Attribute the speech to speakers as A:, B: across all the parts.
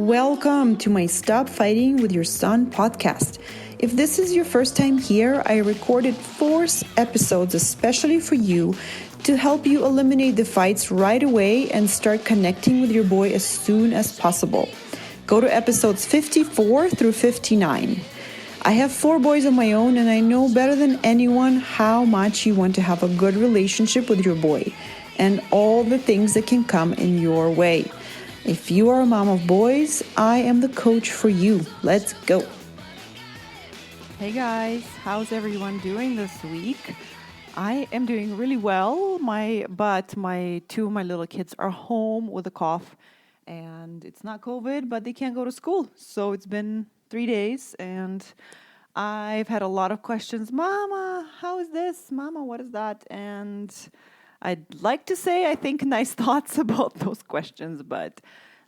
A: Welcome to my Stop Fighting with Your Son podcast. If this is your first time here, I recorded 4 episodes especially for you to help you eliminate the fights right away and start connecting with your boy as soon as possible. Go to episodes 54 through 59. I have 4 boys of my own, and I know better than anyone how much you want to have a good relationship with your boy and all the things that can come in your way. If you are a mom of boys, I am the coach for you. Let's go. Hey guys, how's everyone doing this week? I am doing really well, but my 2 of my little kids are home with a cough, and it's not COVID, but they can't go to school. So it's been 3 days, and I've had a lot of questions. Mama, how is this? Mama, what is that? And I'd like to say I think nice thoughts about those questions, but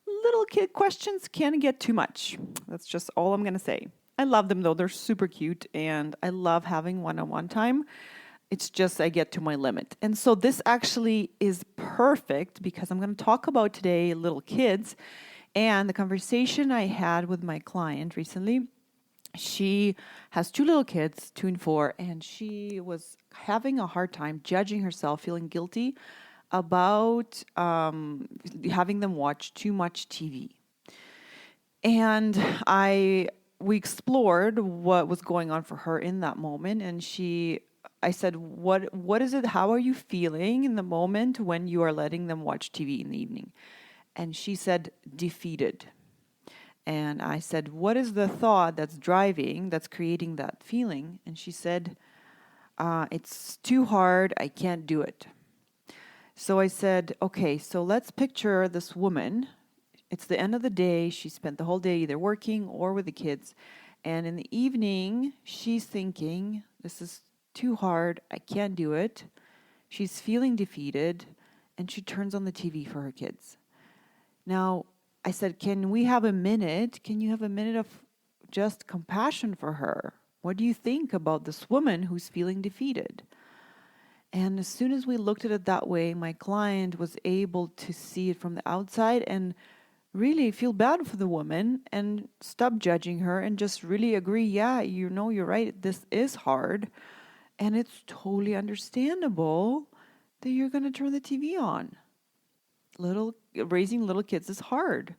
A: little kid questions can get too much. That's just all I'm going to say. I love them though. They're super cute, and I love having one-on-one time. It's just I get to my limit. And so this actually is perfect because I'm going to talk about today little kids and the conversation I had with my client recently. She has 2 little kids, 2 and 4, and she was having a hard time judging herself, feeling guilty about having them watch too much TV. And we explored what was going on for her in that moment, and I said, what is it? How are you feeling in the moment when you are letting them watch TV in the evening? And she said, defeated. And I said, what is the thought that's creating that feeling? And she said, it's too hard. I can't do it. So I said, okay, so let's picture this woman. It's the end of the day. She spent the whole day either working or with the kids. And in the evening, she's thinking, this is too hard. I can't do it. She's feeling defeated, and she turns on the TV for her kids. Now, I said, can we have a minute? Can you have a minute of just compassion for her? What do you think about this woman who's feeling defeated? And as soon as we looked at it that way, my client was able to see it from the outside and really feel bad for the woman and stop judging her and just really agree, yeah, you're right, this is hard. And it's totally understandable that you're going to turn the TV on. Raising little kids is hard,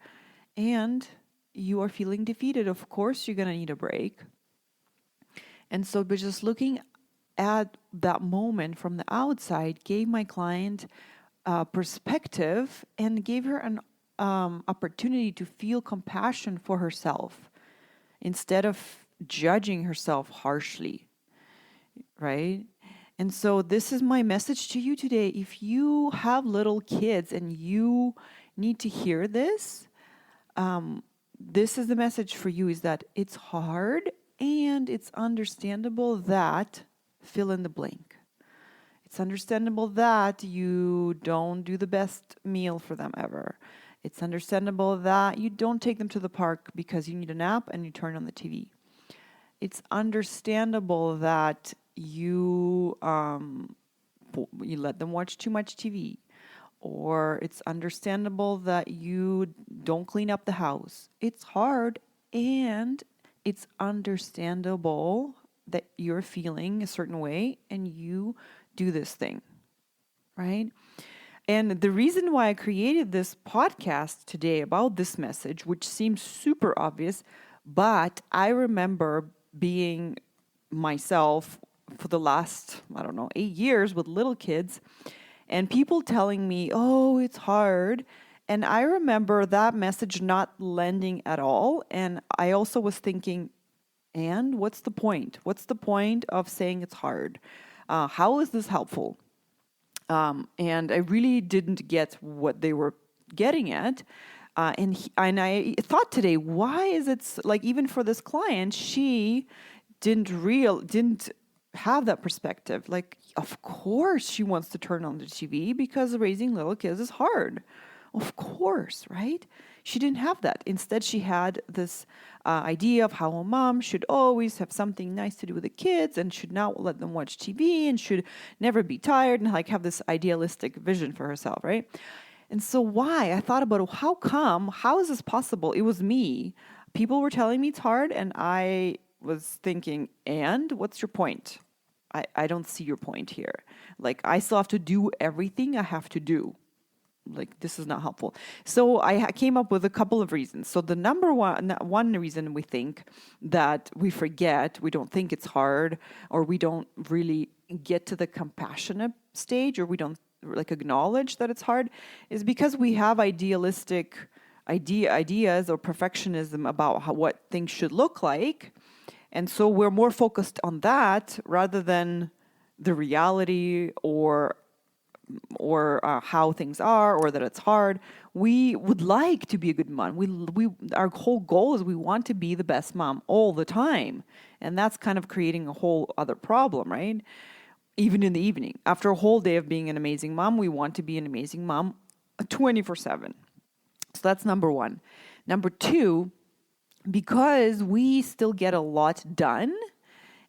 A: and you are feeling defeated. Of course, you're going to need a break. And so, but just looking at that moment from the outside gave my client perspective and gave her an opportunity to feel compassion for herself instead of judging herself harshly, right? And so this is my message to you today. If you have little kids and you need to hear this, this is the message for you, is that it's hard and it's understandable that fill in the blank. It's understandable that you don't do the best meal for them ever. It's understandable that you don't take them to the park because you need a nap and you turn on the TV. It's understandable that you let them watch too much TV, or it's understandable that you don't clean up the house. It's hard, and it's understandable that you're feeling a certain way and you do this thing, right? And the reason why I created this podcast today about this message, which seems super obvious, but I remember being myself for the last, 8 years with little kids, and people telling me, oh, it's hard. And I remember that message not landing at all. And I also was thinking, and what's the point? What's the point of saying it's hard? How is this helpful? And I really didn't get what they were getting at. And I thought today, why is it like, even for this client, she didn't have that perspective. Like, of course she wants to turn on the TV because raising little kids is hard. Of course, right? She didn't have that. Instead, she had this idea of how a mom should always have something nice to do with the kids and should not let them watch TV and should never be tired and like have this idealistic vision for herself, right? And so why? I thought about how come? How is this possible? It was me. People were telling me it's hard, and I was thinking, and what's your point? I don't see your point here. Like, I still have to do everything I have to do. Like, this is not helpful. So I came up with a couple of reasons. So the number one reason we think that we forget, we don't think it's hard, or we don't really get to the compassionate stage, or we don't like acknowledge that it's hard, is because we have idealistic ideas or perfectionism about what things should look like. And so we're more focused on that rather than the reality or how things are, or that it's hard. We would like to be a good mom. Our whole goal is we want to be the best mom all the time. And that's kind of creating a whole other problem, right? Even in the evening. After a whole day of being an amazing mom, we want to be an amazing mom 24/7. So that's number one. Number two, because we still get a lot done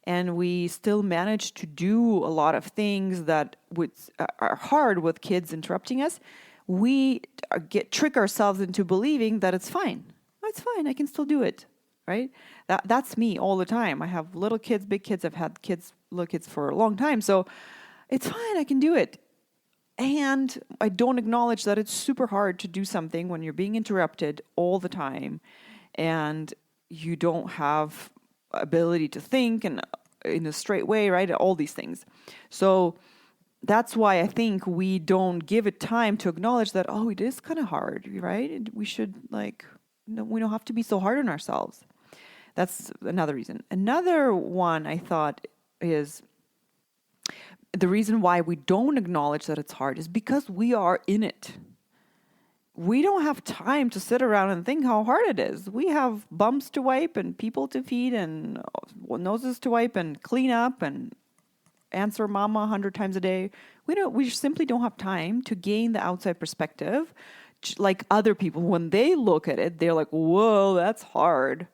A: and we still manage to do a lot of things that are hard with kids interrupting us, we trick ourselves into believing that it's fine. Oh, it's fine. I can still do it, right? That's me all the time. I have little kids, big kids. I've had little kids for a long time. So it's fine. I can do it. And I don't acknowledge that it's super hard to do something when you're being interrupted all the time and you don't have ability to think and in a straight way, right? All these things. So that's why I think we don't give it time to acknowledge that, oh, it is kind of hard, right? We should we don't have to be so hard on ourselves. That's another reason. Another one I thought is the reason why we don't acknowledge that it's hard is because we are in it. We don't have time to sit around and think how hard it is. We have bums to wipe and people to feed and noses to wipe and clean up and answer mama 100 times a day. We simply don't have time to gain the outside perspective. Like other people, when they look at it, they're like, whoa, that's hard.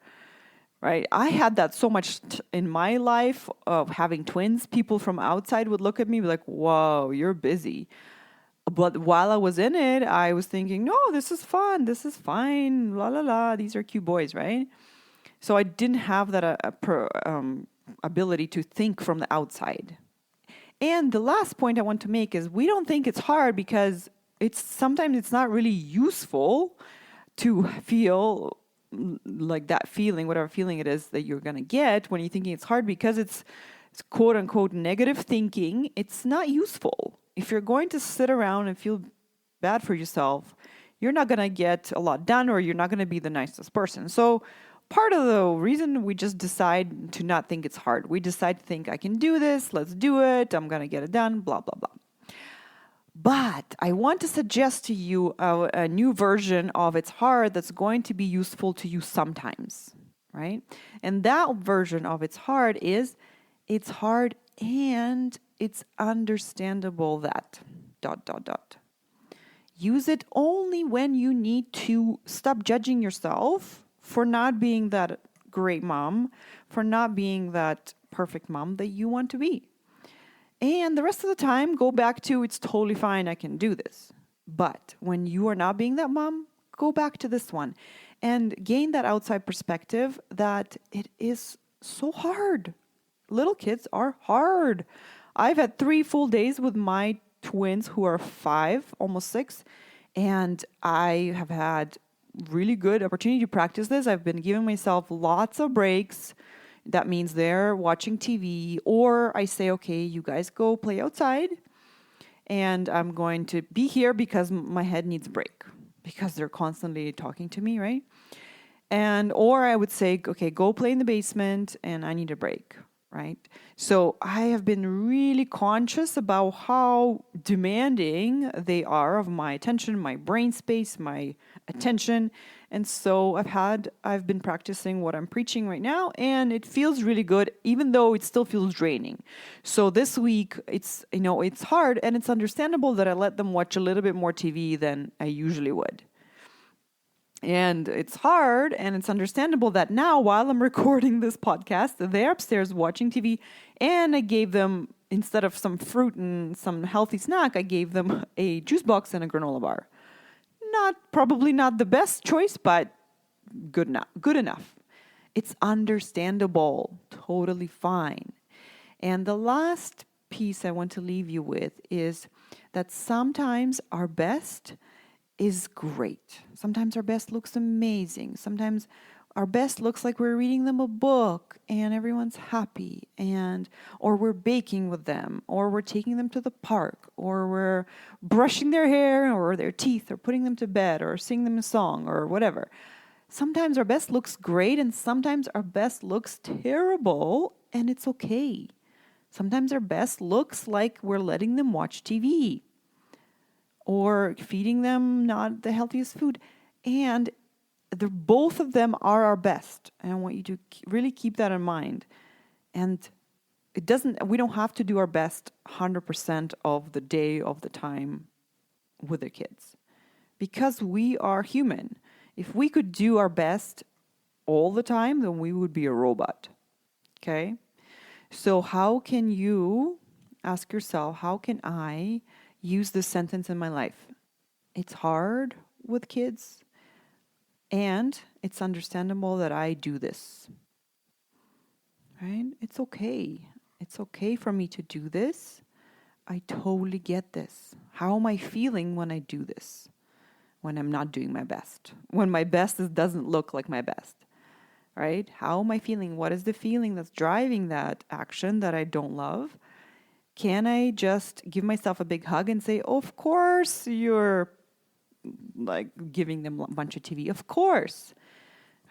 A: Right? I had that so much in my life of having twins. People from outside would look at me and be like, whoa, you're busy. But while I was in it, I was thinking, no, this is fun. This is fine. La, la, la. These are cute boys, right? So I didn't have that ability to think from the outside. And the last point I want to make is we don't think it's hard because sometimes it's not really useful to feel like that feeling, whatever feeling it is that you're going to get when you're thinking it's hard, because it's quote unquote negative thinking. It's not useful. If you're going to sit around and feel bad for yourself, you're not going to get a lot done, or you're not going to be the nicest person. So part of the reason we just decide to not think it's hard, we decide to think I can do this, let's do it, I'm going to get it done, blah, blah, blah. But I want to suggest to you a new version of it's hard that's going to be useful to you sometimes, right? And that version of it's hard is it's hard and it's understandable that ... Use it only when you need to stop judging yourself for not being that great mom, for not being that perfect mom that you want to be. And the rest of the time, go back to it's totally fine, I can do this. But when you are not being that mom, go back to this one and gain that outside perspective that it is so hard. Little kids are hard. I've had 3 full days with my twins who are 5, almost 6, and I have had really good opportunity to practice this. I've been giving myself lots of breaks. That means they're watching TV, or I say, okay, you guys go play outside and I'm going to be here because my head needs a break because they're constantly talking to me, right? Or I would say, okay, go play in the basement and I need a break, right? So I have been really conscious about how demanding they are of my attention, my brain space, my attention. And so I've been practicing what I'm preaching right now, and it feels really good, even though it still feels draining. So this week, it's hard, and it's understandable that I let them watch a little bit more TV than I usually would. And it's hard, and it's understandable that now, while I'm recording this podcast, they're upstairs watching TV, and I gave them, instead of some fruit and some healthy snack, I gave them a juice box and a granola bar. probably not the best choice, but good enough. It's understandable, totally fine. And the last piece I want to leave you with is that sometimes our best is great. Sometimes our best looks amazing. Sometimes our best looks like we're reading them a book and everyone's happy, or we're baking with them, or we're taking them to the park, or we're brushing their hair or their teeth, or putting them to bed, or singing them a song, or whatever. Sometimes our best looks great, and sometimes our best looks terrible, and it's okay. Sometimes our best looks like we're letting them watch TV or feeding them not the healthiest food. And both of them are our best. And I want you to really keep that in mind. And we don't have to do our best 100% of the day, of the time with the kids, because we are human. If we could do our best all the time, then we would be a robot. Okay? So how can you ask yourself, how can I use this sentence in my life? It's hard with kids, and it's understandable that I do this. Right? It's okay. It's okay for me to do this. I totally get this. How am I feeling when I do this? When I'm not doing my best, when my best doesn't look like my best, right? How am I feeling? What is the feeling that's driving that action that I don't love? Can I just give myself a big hug and say, of course you're like giving them a bunch of TV. Of course,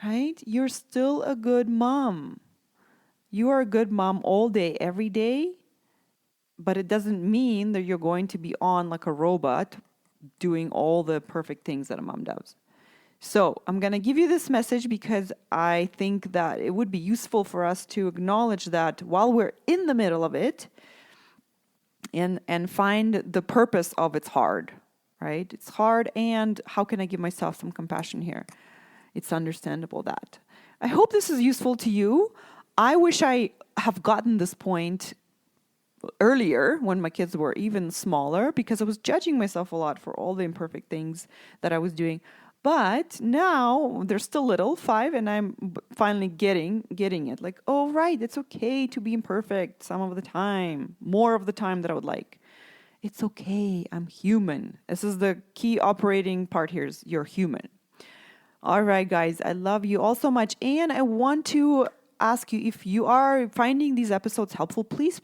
A: right? You're still a good mom. You are a good mom all day, every day, but it doesn't mean that you're going to be on like a robot doing all the perfect things that a mom does. So I'm going to give you this message because I think that it would be useful for us to acknowledge that while we're in the middle of it and find the purpose of it's hard, right? It's hard, and how can I give myself some compassion here? It's understandable that. I hope this is useful to you. I wish I have gotten this point earlier when my kids were even smaller, because I was judging myself a lot for all the imperfect things that I was doing. But now they're still little, 5, and I'm finally getting it. Like, oh, right, it's okay to be imperfect some of the time, more of the time that I would like. It's okay. I'm human. This is the key operating part here, is you're human. All right, guys, I love you all so much. And I want to ask you, if you are finding these episodes helpful, please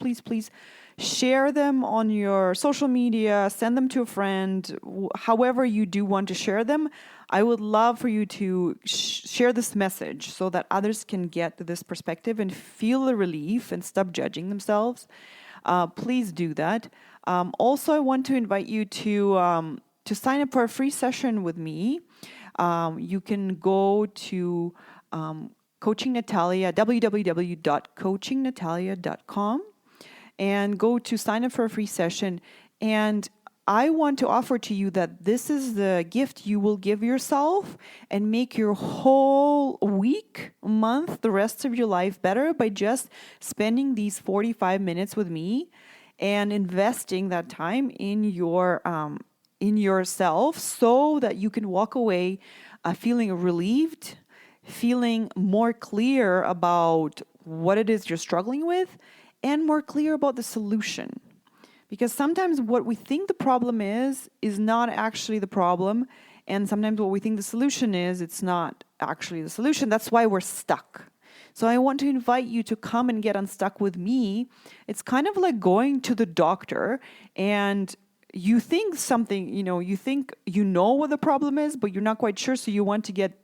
A: share them on your social media, send them to a friend, however you do want to share them. I would love for you to share this message so that others can get this perspective and feel the relief and stop judging themselves. Please do that. Also, I want to invite you to sign up for a free session with me. You can go to Coaching Natalia, www.coachingnatalia.com, and go to sign up for a free session. And I want to offer to you that this is the gift you will give yourself and make your whole week, month, the rest of your life better by just spending these 45 minutes with me and investing that time in yourself, so that you can walk away feeling relieved, feeling more clear about what it is you're struggling with, and more clear about the solution. Because sometimes what we think the problem is not actually the problem. And sometimes what we think the solution is, it's not actually the solution. That's why we're stuck. So I want to invite you to come and get unstuck with me. It's kind of like going to the doctor, and you think something, you think you know what the problem is, but you're not quite sure. So you want to get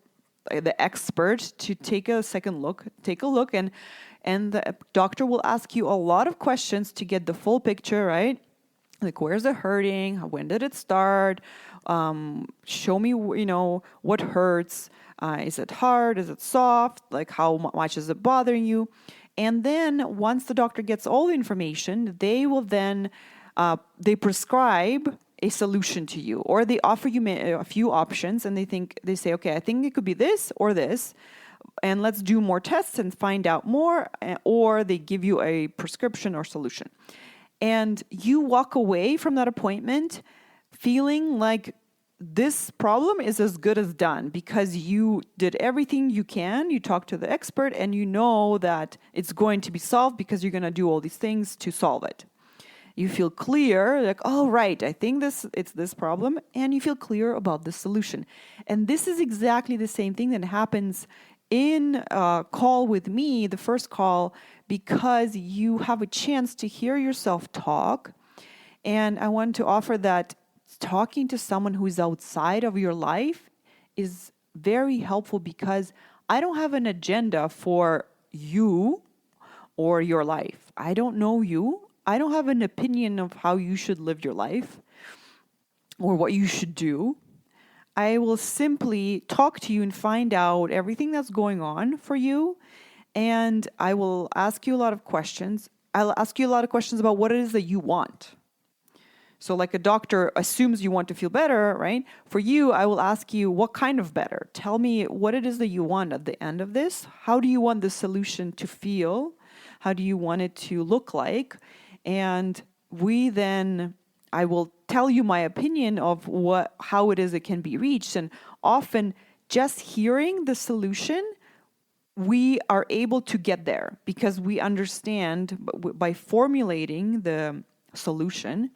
A: the expert to take a look, and the doctor will ask you a lot of questions to get the full picture, right? Like, where's it hurting? When did it start? Show me, what hurts. Is it hard? Is it soft? Like, how much is it bothering you? And then once the doctor gets all the information, they will then, they prescribe a solution to you, or they offer you a few options, and they say, okay, I think it could be this or this, and let's do more tests and find out more, or they give you a prescription or solution. And you walk away from that appointment feeling like this problem is as good as done because you did everything you can. You talked to the expert and you know that it's going to be solved because you're going to do all these things to solve it. You feel clear, like, oh, right, I think it's this problem, and you feel clear about the solution. And this is exactly the same thing that happens in a call with me, the first call, because you have a chance to hear yourself talk. And I want to offer that talking to someone who is outside of your life is very helpful because I don't have an agenda for you or your life. I don't know you. I don't have an opinion of how you should live your life or what you should do. I will simply talk to you and find out everything that's going on for you. And I will ask you a lot of questions. I'll ask you a lot of questions about what it is that you want. So like a doctor assumes you want to feel better, right? For you, I will ask you, what kind of better? Tell me what it is that you want at the end of this. How do you want the solution to feel? How do you want it to look like? And I will tell you my opinion of how it is it can be reached. And often just hearing the solution, we are able to get there because we understand by formulating the solution,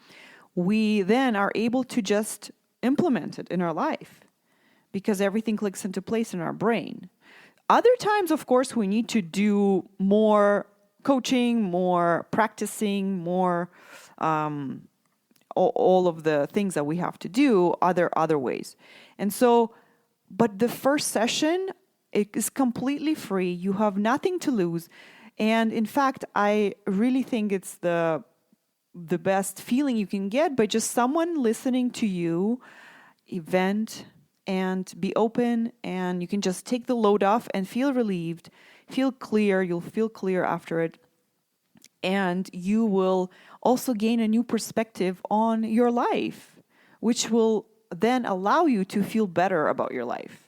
A: we then are able to just implement it in our life because everything clicks into place in our brain. Other times, of course, we need to do more coaching, more practicing, more all of the things that we have to do, other ways. And so, but the first session, it is completely free. You have nothing to lose. And in fact, I really think it's the best feeling you can get by just someone listening to you vent and be open, and you can just take the load off and feel relieved, feel clear. You'll feel clear after it. And you will also gain a new perspective on your life, which will then allow you to feel better about your life.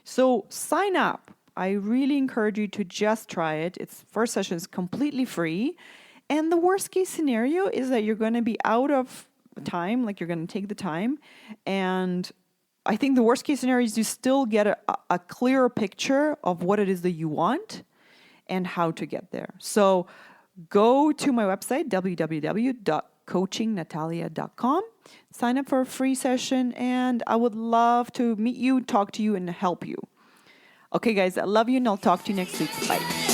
A: So sign up. I really encourage you to just try it. Its first session is completely free. And the worst case scenario is that you're going to be out of time, like you're going to take the time. And I think the worst case scenario is you still get a clearer picture of what it is that you want and how to get there. So go to my website, www.coachingnatalia.com. Sign up for a free session, and I would love to meet you, talk to you, and help you. Okay, guys, I love you, and I'll talk to you next week. Bye.